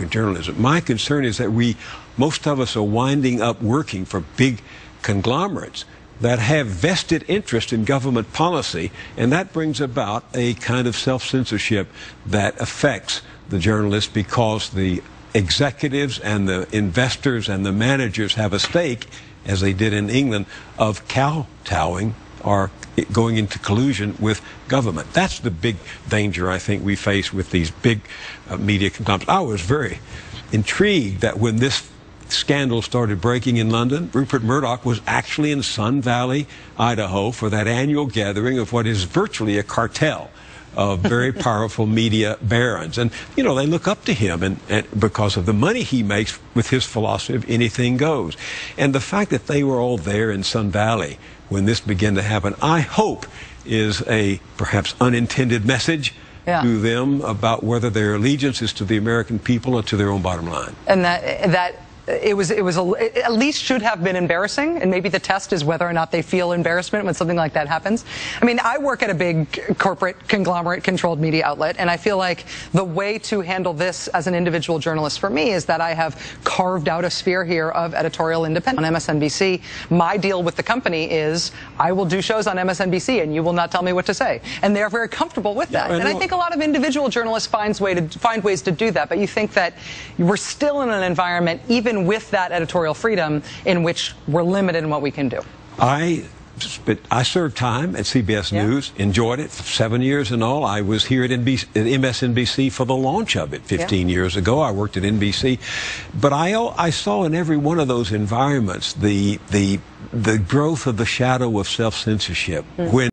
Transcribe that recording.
American journalism. My concern is that most of us are winding up working for big conglomerates that have vested interest in government policy, and that brings about a kind of self-censorship that affects the journalists because the executives and the investors and the managers have a stake, as they did in England, of kowtowing or going into collusion with government. That's the big danger I think we face with these big media conglomerates. I was very intrigued that when this scandal started breaking in London, Rupert Murdoch was actually in Sun Valley, Idaho, for that annual gathering of what is virtually a cartel of very powerful media barons. And, you know, they look up to him and because of the money he makes with his philosophy of anything goes. And the fact that they were all there in Sun Valley when this began to happen, I hope is a perhaps unintended message to them about whether their allegiance is to the American people or to their own bottom line. And that it at least should have been embarrassing, and maybe the test is whether or not they feel embarrassment when something like that happens. I mean, I work at a big corporate conglomerate controlled media outlet, and I feel like the way to handle this as an individual journalist for me is that I have carved out a sphere here of editorial independence. On MSNBC, my deal with the company is I will do shows on MSNBC and you will not tell me what to say, and they're very comfortable with that. And I think a lot of individual journalists find ways to do that, but you think that we're still in an environment, even with that editorial freedom, in which we're limited in what we can do. I served time at CBS News, enjoyed it for 7 years and all. I was here at MSNBC for the launch of it 15 years ago. I worked at NBC. But I saw in every one of those environments the growth of the shadow of self-censorship. When